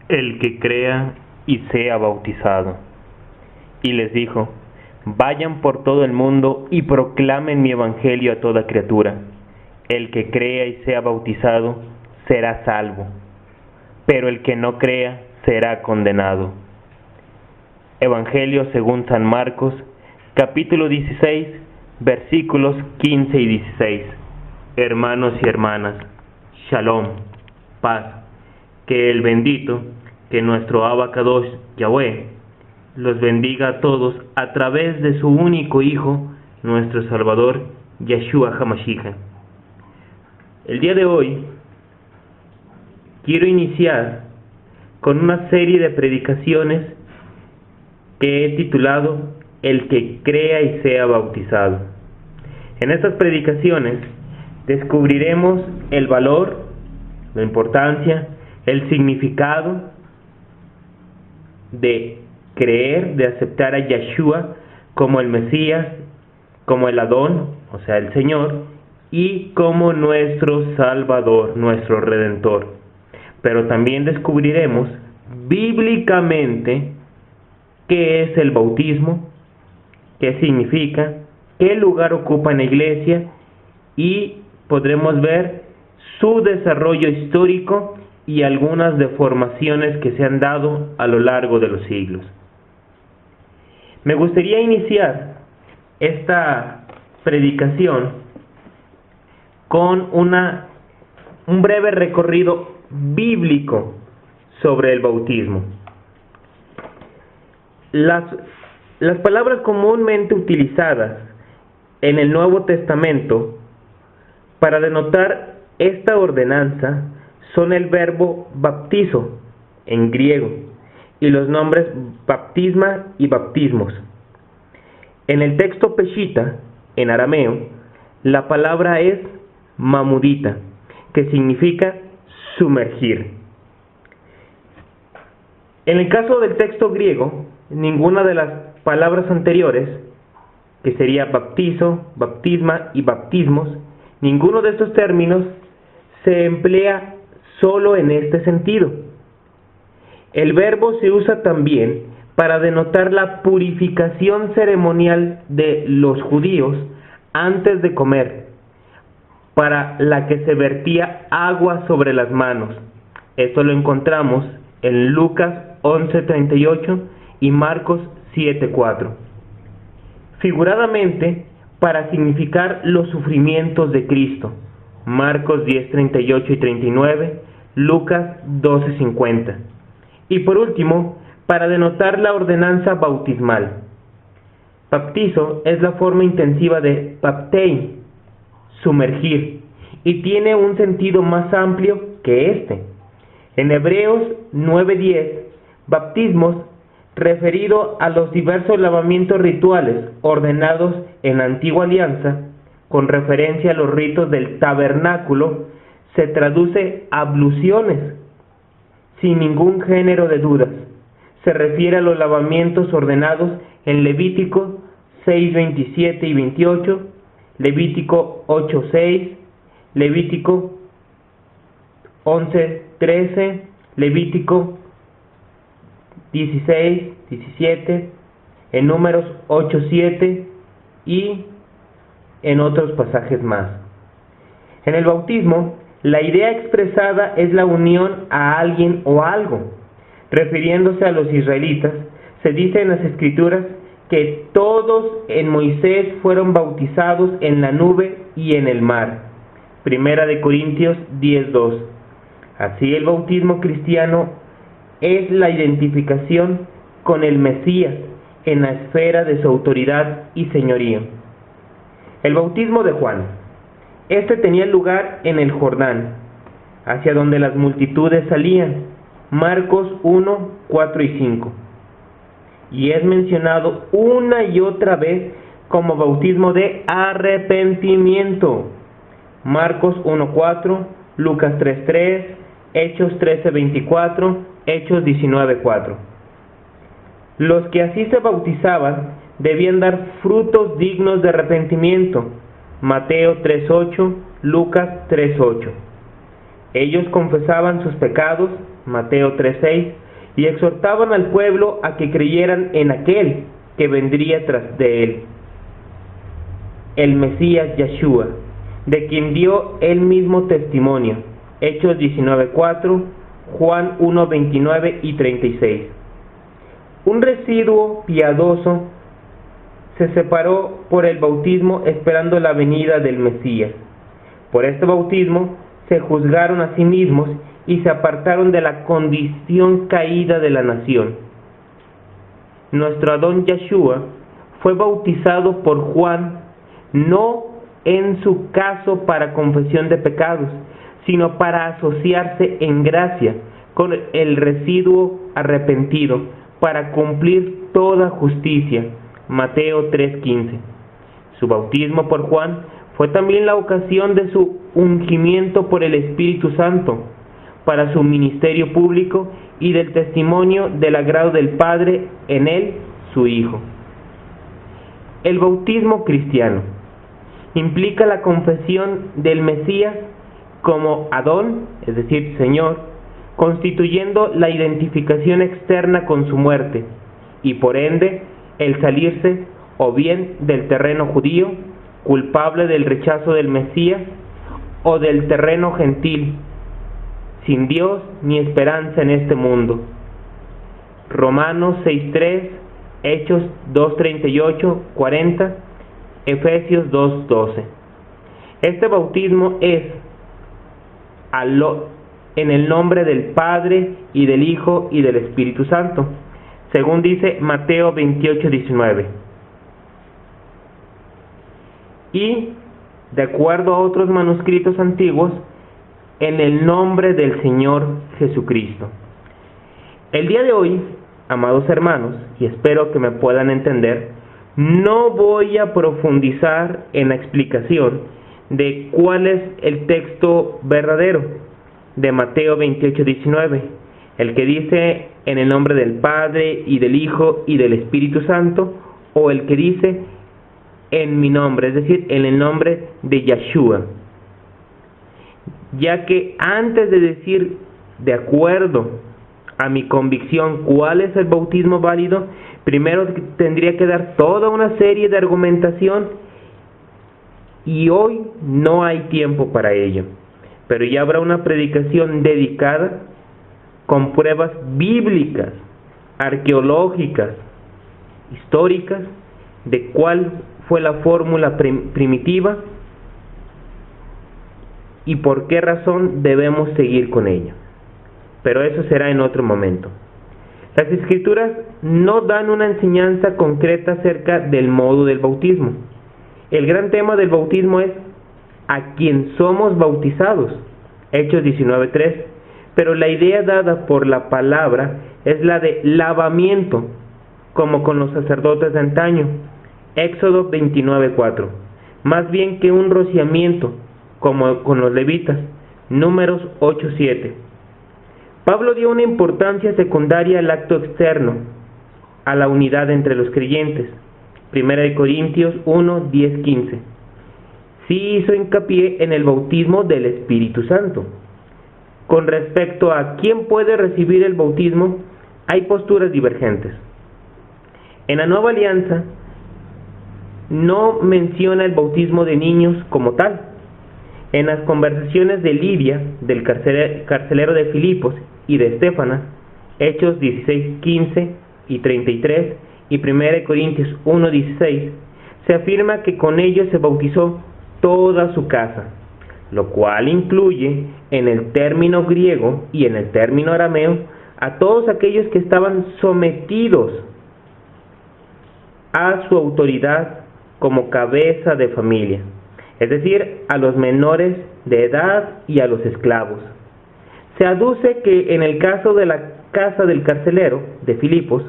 el que crea y sea bautizado. Y les dijo: vayan por todo el mundo y proclamen mi evangelio a toda criatura. El que crea y sea bautizado será salvo, pero el que no crea será condenado. Evangelio según San Marcos, capítulo 16, versículos 15 y 16. Hermanos y hermanas, Shalom, paz, que el bendito, que nuestro Abba Kadosh, Yahweh, los bendiga a todos a través de su único Hijo, nuestro Salvador, Yeshua HaMashiach. El día de hoy quiero iniciar con una serie de predicaciones que he titulado El que crea y sea bautizado. En estas predicaciones descubriremos el valor, la importancia, el significado de creer, de aceptar a Yeshua como el Mesías, como el Adón, o sea, el Señor, y como nuestro Salvador, nuestro Redentor. Pero también descubriremos bíblicamente qué es el bautismo, qué significa, qué lugar ocupa en la iglesia, y podremos ver su desarrollo histórico y algunas deformaciones que se han dado a lo largo de los siglos. Me gustaría iniciar esta predicación con un breve recorrido bíblico sobre el bautismo. Las palabras comúnmente utilizadas en el Nuevo Testamento para denotar esta ordenanza son el verbo baptizo en griego y los nombres baptisma y baptismos. En el texto peshita, en arameo, la palabra es mamudita, que significa sumergir. En el caso del texto griego, ninguna de las palabras anteriores, que sería baptizo, baptisma y baptismos, ninguno de estos términos se emplea solo en este sentido. El verbo se usa también para denotar la purificación ceremonial de los judíos antes de comer, para la que se vertía agua sobre las manos. Esto lo encontramos en Lucas 11:38 y Marcos 7:4. Figuradamente, para significar los sufrimientos de Cristo, Marcos 10:38 y 39, Lucas 12:50. Y por último, para denotar la ordenanza bautismal. Baptizo es la forma intensiva de baptei, sumergir, y tiene un sentido más amplio que este. En Hebreos 9:10, baptismos, referido a los diversos lavamientos rituales ordenados en la antigua alianza, con referencia a los ritos del tabernáculo, se traduce abluciones, sin ningún género de dudas. Se refiere a los lavamientos ordenados en Levítico 6:27 y 28, Levítico 8:6, Levítico 11:13, Levítico 16, 17, en Números 8:7 y en otros pasajes más. En el bautismo, la idea expresada es la unión a alguien o algo. Refiriéndose a los israelitas, se dice en las Escrituras que todos en Moisés fueron bautizados en la nube y en el mar. Primera de Corintios 10:2. Así el bautismo cristiano es la identificación con el Mesías en la esfera de su autoridad y señorío. El bautismo de Juan. Este tenía lugar en el Jordán, hacia donde las multitudes salían. Marcos 1:4 y 5. Y es mencionado una y otra vez como bautismo de arrepentimiento. Marcos 1:4, Lucas 3:3, Hechos 13:24, Hechos 19:4. Los que así se bautizaban debían dar frutos dignos de arrepentimiento. Mateo 3:8, Lucas 3:8. Ellos confesaban sus pecados, Mateo 3:6, y exhortaban al pueblo a que creyeran en aquel que vendría tras de él, el Mesías Yeshua, de quien dio él mismo testimonio, Hechos 19:4, Juan 1:29 y 36. Un residuo piadoso se separó por el bautismo esperando la venida del Mesías. Por este bautismo se juzgaron a sí mismos y se apartaron de la condición caída de la nación. Nuestro Adón Yeshua fue bautizado por Juan, no en su caso para confesión de pecados, sino para asociarse en gracia con el residuo arrepentido, para cumplir toda justicia, Mateo 3:15. Su bautismo por Juan fue también la ocasión de su ungimiento por el Espíritu Santo, para su ministerio público y del testimonio del agrado del Padre en él, su Hijo. El bautismo cristiano implica la confesión del Mesías como Adón, es decir, Señor, constituyendo la identificación externa con su muerte, y por ende el salirse o bien del terreno judío, culpable del rechazo del Mesías, o del terreno gentil, sin Dios ni esperanza en este mundo. Romanos 6:3, Hechos 2:38, 40, Efesios 2:12. Este bautismo es en el nombre del Padre y del Hijo y del Espíritu Santo, según dice Mateo 28:19. Y, de acuerdo a otros manuscritos antiguos, en el nombre del Señor Jesucristo. El día de hoy, amados hermanos, y espero que me puedan entender, no voy a profundizar en la explicación de cuál es el texto verdadero de Mateo 28:19, el que dice en el nombre del Padre y del Hijo y del Espíritu Santo, o el que dice en mi nombre, es decir, en el nombre de Yeshua. Ya que antes de decir de acuerdo a mi convicción cuál es el bautismo válido, primero tendría que dar toda una serie de argumentación, y hoy no hay tiempo para ello, pero ya habrá una predicación dedicada con pruebas bíblicas, arqueológicas, históricas, de cuál fue la fórmula primitiva y por qué razón debemos seguir con ella. Pero eso será en otro momento. Las Escrituras no dan una enseñanza concreta acerca del modo del bautismo. El gran tema del bautismo es a quien somos bautizados, Hechos 19:3, pero la idea dada por la palabra es la de lavamiento, como con los sacerdotes de antaño, Éxodo 29:4, más bien que un rociamiento, como con los levitas, Números 8:7. Pablo dio una importancia secundaria al acto externo, a la unidad entre los creyentes, 1 Corintios 1:10-15. Sí hizo hincapié en el bautismo del Espíritu Santo. Con respecto a quién puede recibir el bautismo, hay posturas divergentes. En la Nueva Alianza no menciona el bautismo de niños como tal. En las conversaciones de Lidia, del carcelero de Filipos, y de Estéfanas, Hechos 16:15 y 33, y 1 Corintios 1:16, se afirma que con ellos se bautizó toda su casa, lo cual incluye en el término griego y en el término arameo a todos aquellos que estaban sometidos a su autoridad como cabeza de familia, es decir, a los menores de edad y a los esclavos. Se aduce que en el caso de la casa del carcelero de Filipos,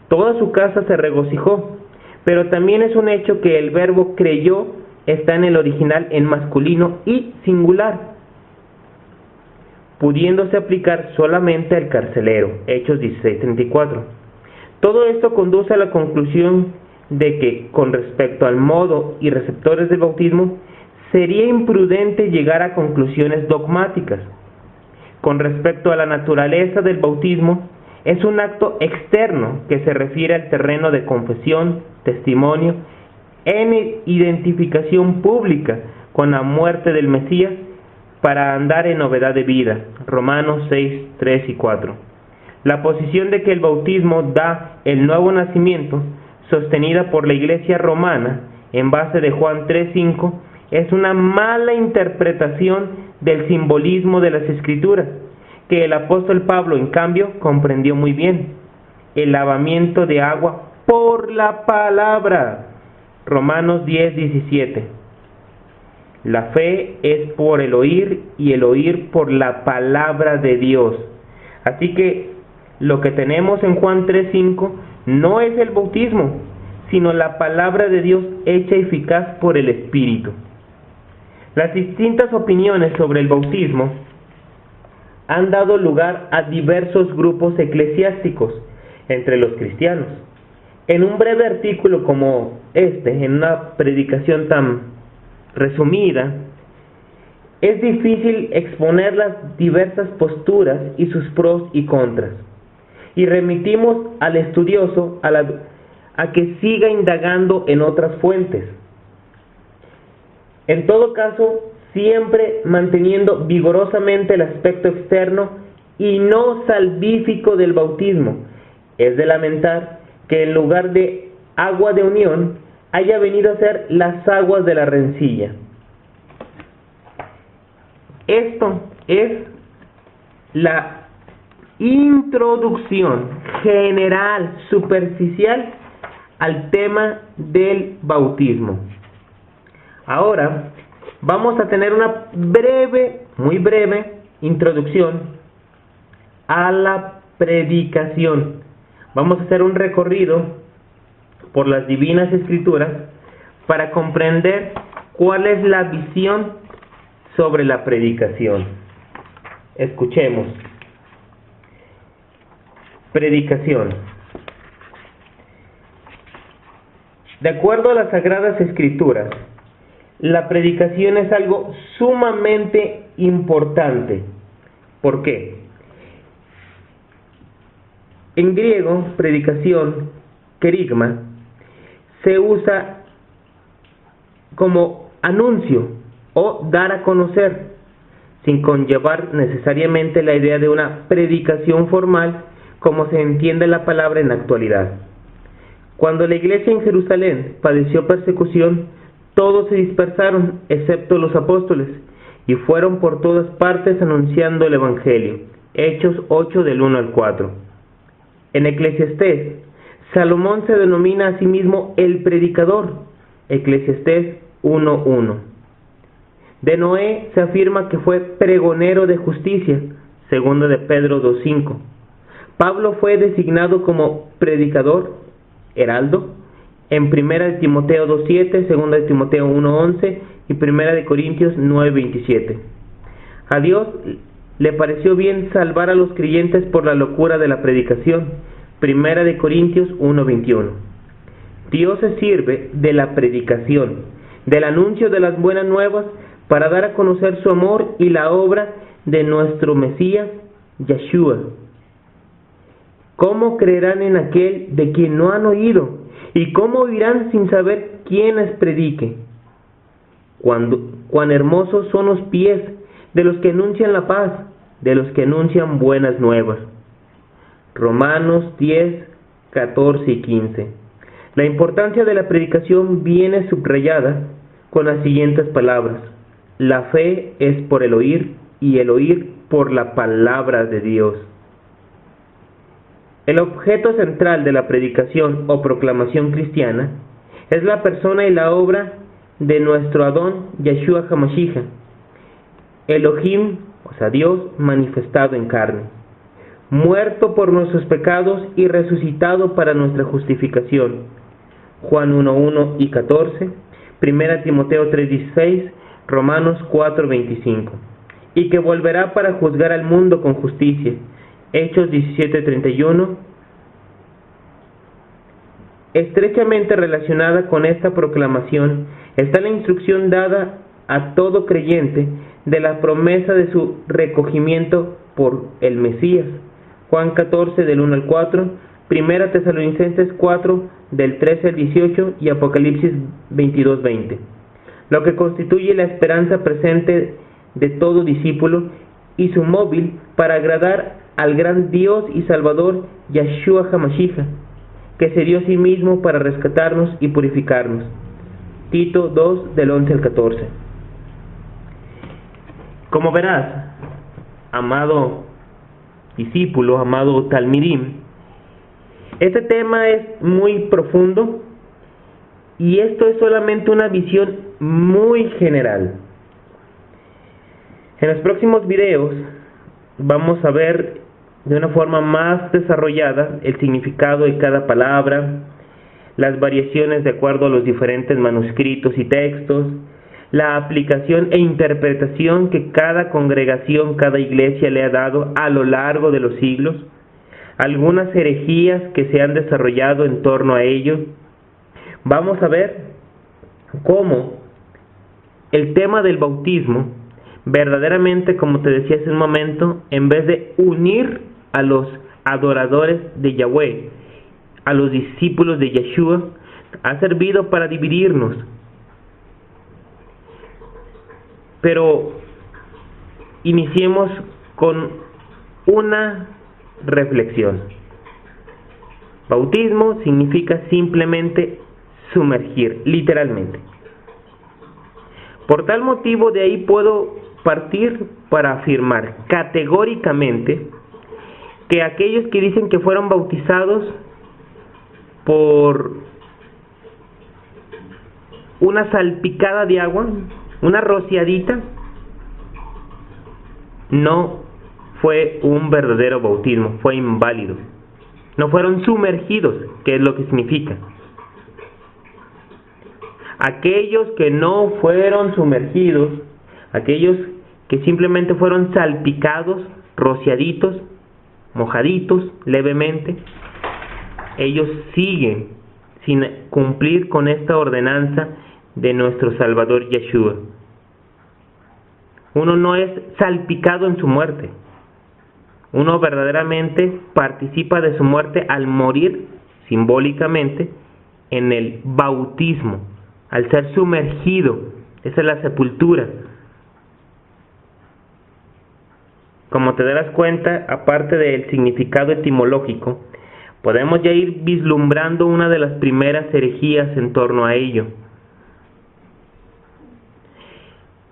toda su casa se regocijó, pero también es un hecho que el verbo creyó está en el original en masculino y singular, pudiéndose aplicar solamente al carcelero, Hechos 16:34. Todo esto conduce a la conclusión de que, con respecto al modo y receptores del bautismo, sería imprudente llegar a conclusiones dogmáticas. con respecto a la naturaleza del bautismo, es un acto externo que se refiere al terreno de confesión, testimonio, en identificación pública con la muerte del Mesías para andar en novedad de vida. Romanos 6, 3 y 4. La posición de que el bautismo da el nuevo nacimiento, sostenida por la Iglesia romana en base de Juan 3, 5, es una mala interpretación del simbolismo de las Escrituras, que el apóstol Pablo, en cambio, comprendió muy bien. El lavamiento de agua por la palabra. Romanos 10, 17. La fe es por el oír y el oír por la palabra de Dios. Así que lo que tenemos en Juan 3, 5 no es el bautismo, sino la palabra de Dios hecha eficaz por el Espíritu. Las distintas opiniones sobre el bautismo han dado lugar a diversos grupos eclesiásticos entre los cristianos. En un breve artículo como este, en una predicación tan resumida, es difícil exponer las diversas posturas y sus pros y contras, y remitimos al estudioso a que siga indagando en otras fuentes. En todo caso, siempre manteniendo vigorosamente el aspecto externo y no salvífico del bautismo. Es de lamentar que en lugar de agua de unión haya venido a ser las aguas de la rencilla. Esto es la introducción general, superficial al tema del bautismo. Ahora vamos a tener una breve, muy breve introducción a la predicación. Vamos a hacer un recorrido por las divinas escrituras para comprender cuál es la visión sobre la predicación. Escuchemos. Predicación. De acuerdo a las Sagradas Escrituras, la predicación es algo sumamente importante. ¿Por qué? En griego, predicación, kerygma, se usa como anuncio o dar a conocer, sin conllevar necesariamente la idea de una predicación formal como se entiende la palabra en la actualidad. Cuando la iglesia en Jerusalén padeció persecución, todos se dispersaron, excepto los apóstoles, y fueron por todas partes anunciando el Evangelio. Hechos 8 del 1 al 4. En Eclesiastés, Salomón se denomina a sí mismo el predicador. Eclesiastés 1:1. De Noé se afirma que fue pregonero de justicia. Segundo de Pedro 2:5. Pablo fue designado como predicador, heraldo, en 1 de Timoteo 2:7, 2 de Timoteo 1:11 y 1 de Corintios 9:27. A Dios le pareció bien salvar a los creyentes por la locura de la predicación. 1 de Corintios 1:21. Dios se sirve de la predicación, del anuncio de las buenas nuevas, para dar a conocer su amor y la obra de nuestro Mesías, Yeshua. ¿Cómo creerán en aquel de quien no han oído? ¿Y cómo oirán sin saber quién les predique? Cuán hermosos son los pies de los que anuncian la paz, de los que anuncian buenas nuevas. Romanos 10, 14 y 15. La importancia de la predicación viene subrayada con las siguientes palabras: la fe es por el oír y el oír por la palabra de Dios. El objeto central de la predicación o proclamación cristiana es la persona y la obra de nuestro Adón Yeshua HaMashiach, Elohim, o sea Dios manifestado en carne, muerto por nuestros pecados y resucitado para nuestra justificación. Juan 1:1 y 14, 1 Timoteo 3:16, Romanos 4:25, y que volverá para juzgar al mundo con justicia. Hechos 17:31. Estrechamente relacionada con esta proclamación está la instrucción dada a todo creyente de la promesa de su recogimiento por el Mesías. Juan 14 del 1 al 4, Primera Tesalonicenses 4 del 13 al 18 y Apocalipsis 22:20, lo que constituye la esperanza presente de todo discípulo y su móvil para agradar al gran Dios y Salvador Yahshua HaMashiach, que se dio a sí mismo para rescatarnos y purificarnos. Tito 2 del 11 al 14. Como verás, amado discípulo, amado talmidim, este tema es muy profundo y esto es solamente una visión muy general. En los próximos videos vamos a ver de una forma más desarrollada el significado de cada palabra, las variaciones de acuerdo a los diferentes manuscritos y textos, la aplicación e interpretación que cada congregación, cada iglesia le ha dado a lo largo de los siglos, algunas herejías que se han desarrollado en torno a ello. Vamos a ver cómo el tema del bautismo verdaderamente, como te decía hace un momento, en vez de unir a los adoradores de Yahweh, a los discípulos de Yeshua, ha servido para dividirnos. Pero iniciemos con una reflexión. Bautismo significa simplemente sumergir, literalmente. Por tal motivo, de ahí puedo partir para afirmar categóricamente que aquellos que dicen que fueron bautizados por una salpicada de agua, una rociadita, no fue un verdadero bautismo, fue inválido. No fueron sumergidos, que es lo que significa. Aquellos que no fueron sumergidos, aquellos que simplemente fueron salpicados, rociaditos, mojaditos levemente, ellos siguen sin cumplir con esta ordenanza de nuestro Salvador Yeshua. Uno no es salpicado en su muerte. Uno verdaderamente participa de su muerte al morir simbólicamente en el bautismo, al ser sumergido. Esa es la sepultura. Como te darás cuenta, aparte del significado etimológico, podemos ya ir vislumbrando una de las primeras herejías en torno a ello.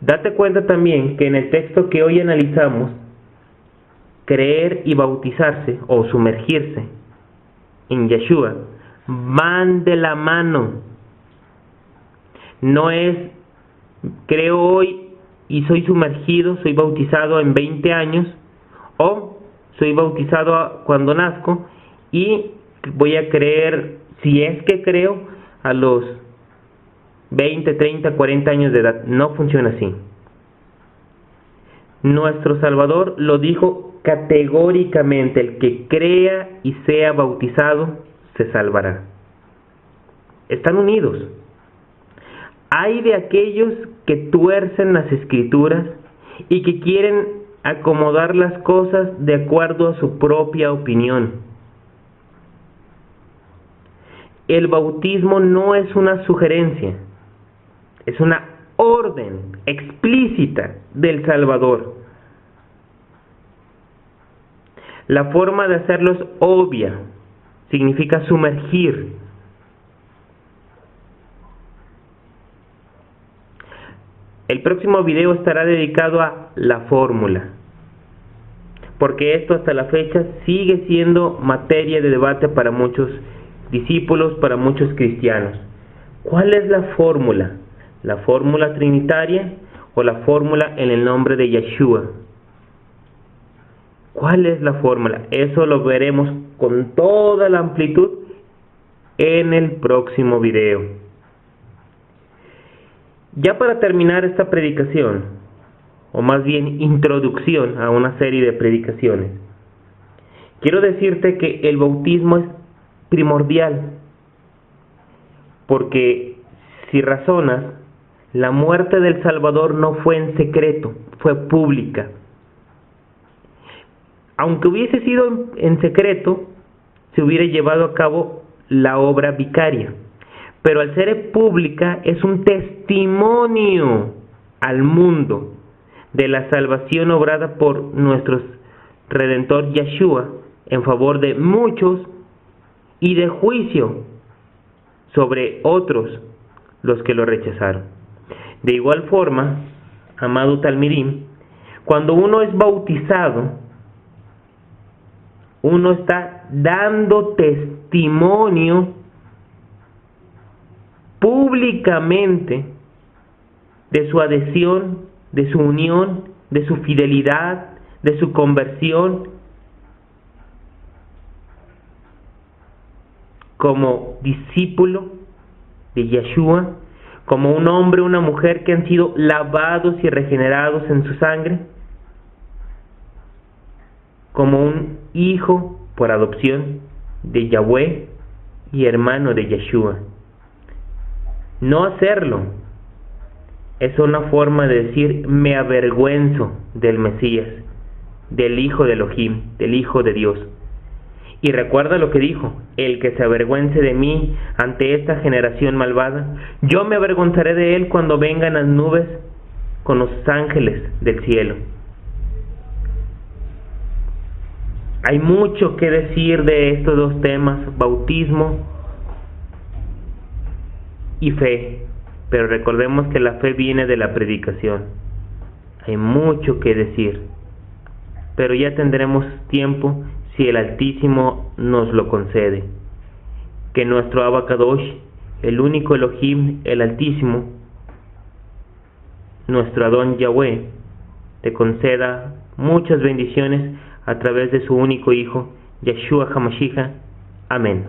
Date cuenta también que en el texto que hoy analizamos, creer y bautizarse o sumergirse en Yeshua van de la mano. No es creo hoy y soy sumergido, soy bautizado en 20 años, o soy bautizado cuando nazco y voy a creer, si es que creo, a los 20, 30, 40 años de edad. No funciona así. Nuestro Salvador lo dijo categóricamente: el que crea y sea bautizado se salvará. Están unidos. Hay de aquellos que tuercen las escrituras y que quieren acomodar las cosas de acuerdo a su propia opinión. El bautismo no es una sugerencia, es una orden explícita del Salvador. La forma de hacerlo es obvia, significa sumergir. El próximo video estará dedicado a la fórmula, porque esto hasta la fecha sigue siendo materia de debate para muchos discípulos, para muchos cristianos. ¿Cuál es la fórmula? ¿La fórmula trinitaria o la fórmula en el nombre de Yeshua? ¿Cuál es la fórmula? Eso lo veremos con toda la amplitud en el próximo video. Ya para terminar esta predicación, o más bien introducción a una serie de predicaciones, quiero decirte que el bautismo es primordial, porque si razonas, La muerte del Salvador no fue en secreto, fue pública. Aunque hubiese sido en secreto, se hubiera llevado a cabo la obra vicaria. Pero al ser pública es un testimonio al mundo de la salvación obrada por nuestro Redentor Yeshua en favor de muchos y de juicio sobre otros los que lo rechazaron. De igual forma, amado Talmidim, cuando uno es bautizado, uno está dando testimonio públicamente de su adhesión, de su unión, de su fidelidad, de su conversión como discípulo de Yeshua, como un hombre o una mujer que han sido lavados y regenerados en su sangre, como un hijo por adopción de Yahweh y hermano de Yeshua. No hacerlo es una forma de decir me avergüenzo del Mesías, del Hijo de Elohim, del Hijo de Dios. Y recuerda lo que dijo: el que se avergüence de mí ante esta generación malvada, yo me avergonzaré de él cuando vengan las nubes con los ángeles del cielo. Hay mucho que decir de estos dos temas, bautismo y fe, pero recordemos que la fe viene de la predicación. Hay mucho que decir, pero ya tendremos tiempo si el Altísimo nos lo concede. Que nuestro Abba Kadosh, el único Elohim, el Altísimo, nuestro Adón Yahweh, te conceda muchas bendiciones a través de su único Hijo, Yeshua HaMashiach. Amén.